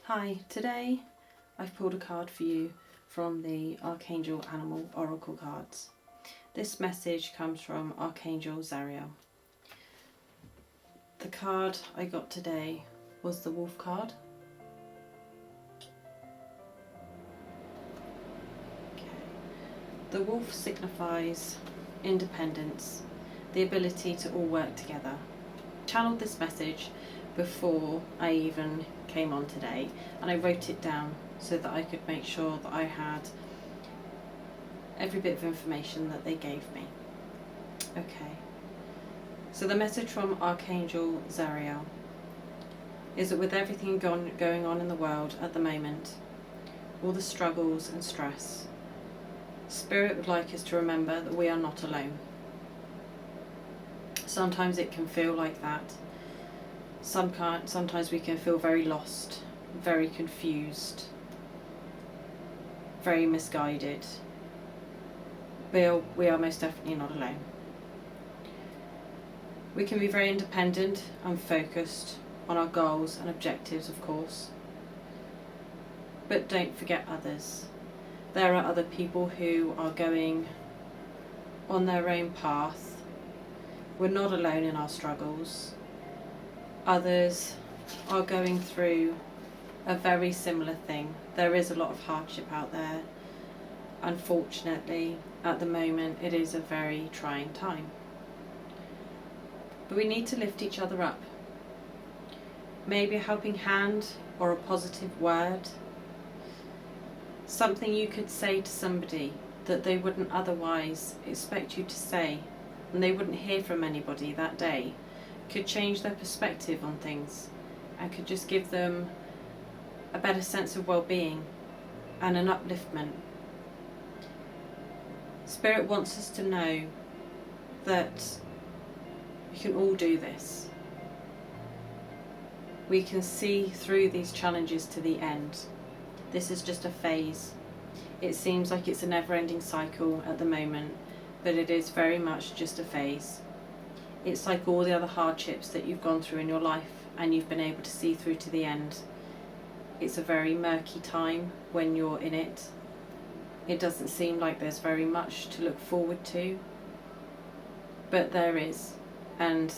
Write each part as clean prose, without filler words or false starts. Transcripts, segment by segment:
Hi, today I've pulled a card for you from the Archangel Animal Oracle cards. This message comes from Archangel Zariel. The card I got today was the Wolf card. The wolf signifies independence, the ability to all work together. I channeled this message before I even came on today, and I wrote it down so that I could make sure that I had every bit of information that they gave me. Okay, so the message from Archangel Zariel is that with everything going on in the world at the moment, all the struggles and stress, Spirit would like us to remember that we are not alone. Sometimes it can feel like that. Sometimes we can feel very lost, very confused, very misguided. We are most definitely not alone. We can be very independent and focused on our goals and objectives, of course. But don't forget others. There are other people who are going on their own path. We're not alone in our struggles. Others are going through a very similar thing. There is a lot of hardship out there. Unfortunately, at the moment, it is a very trying time. But we need to lift each other up. Maybe a helping hand or a positive word. Something you could say to somebody that they wouldn't otherwise expect you to say, and they wouldn't hear from anybody that day, could change their perspective on things and could just give them a better sense of well-being and an upliftment. Spirit wants us to know that we can all do this. We can see through these challenges to the end. This is just a phase. It seems like it's a never-ending cycle at the moment, but it is very much just a phase. It's like all the other hardships that you've gone through in your life and you've been able to see through to the end. It's a very murky time when you're in it. It doesn't seem like there's very much to look forward to, but there is, and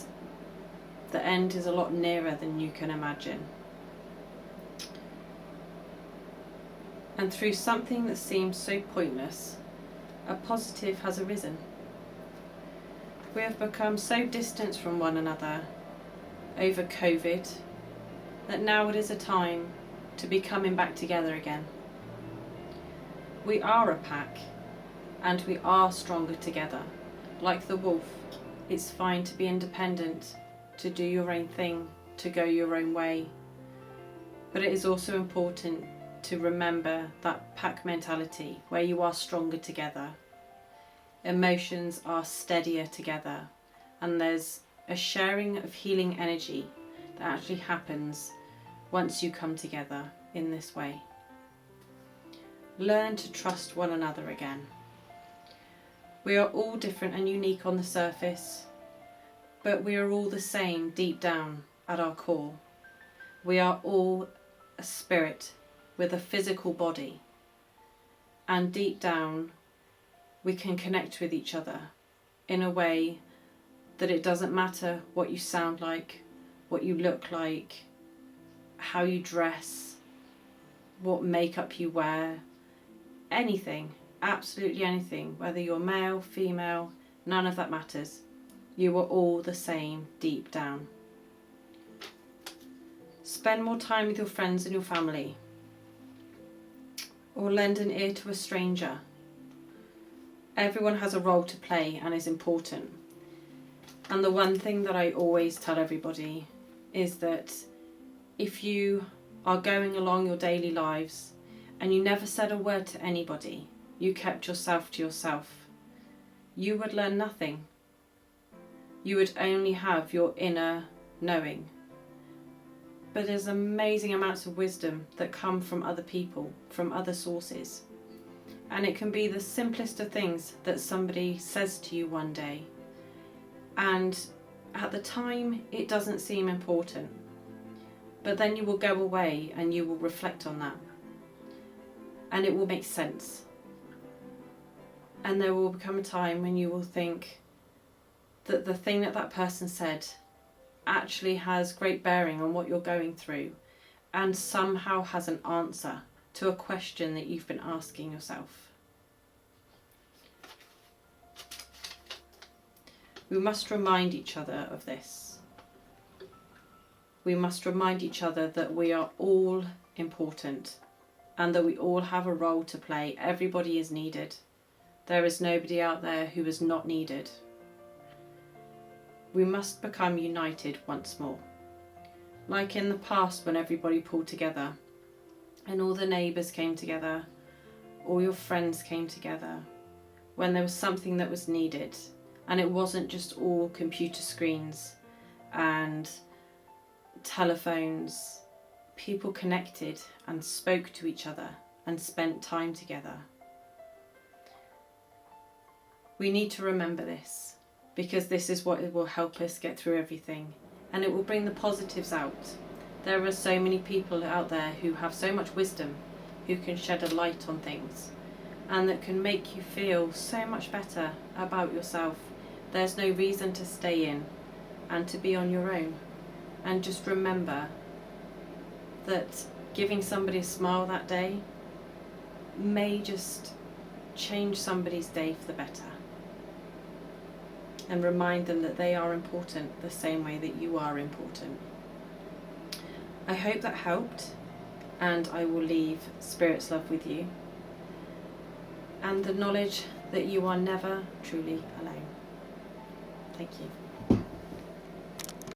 the end is a lot nearer than you can imagine. And through something that seems so pointless, a positive has arisen. We have become so distant from one another over COVID that now it is a time to be coming back together again. We are a pack and we are stronger together. Like the wolf, it's fine to be independent, to do your own thing, to go your own way. But it is also important to remember that pack mentality where you are stronger together. Emotions are steadier together, and there's a sharing of healing energy that actually happens once you come together in this way. Learn to trust one another again. We are all different and unique on the surface, but we are all the same deep down at our core. We are all a spirit with a physical body, and deep down we can connect with each other in a way that it doesn't matter what you sound like, what you look like, how you dress, what makeup you wear, anything, absolutely anything, whether you're male, female, none of that matters. You are all the same deep down. Spend more time with your friends and your family, or lend an ear to a stranger. Everyone has a role to play and is important. And the one thing that I always tell everybody is that if you are going along your daily lives and you never said a word to anybody, you kept yourself to yourself, you would learn nothing. You would only have your inner knowing. But there's amazing amounts of wisdom that come from other people, from other sources. And it can be the simplest of things that somebody says to you one day. And at the time, it doesn't seem important. But then you will go away and you will reflect on that. And it will make sense. And there will become a time when you will think that the thing that that person said actually has great bearing on what you're going through, and somehow has an answer to a question that you've been asking yourself. We must remind each other of this. We must remind each other that we are all important and that we all have a role to play. Everybody is needed. There is nobody out there who is not needed. We must become united once more. Like in the past when everybody pulled together and all the neighbours came together, all your friends came together, when there was something that was needed, and it wasn't just all computer screens and telephones. People connected and spoke to each other and spent time together. We need to remember this, because this is what will help us get through everything, and it will bring the positives out. There are so many people out there who have so much wisdom, who can shed a light on things, and that can make you feel so much better about yourself. There's no reason to stay in and to be on your own. And just remember that giving somebody a smile that day may just change somebody's day for the better. And remind them that they are important the same way that you are important. I hope that helped, and I will leave Spirit's love with you, and the knowledge that you are never truly alone. Thank you.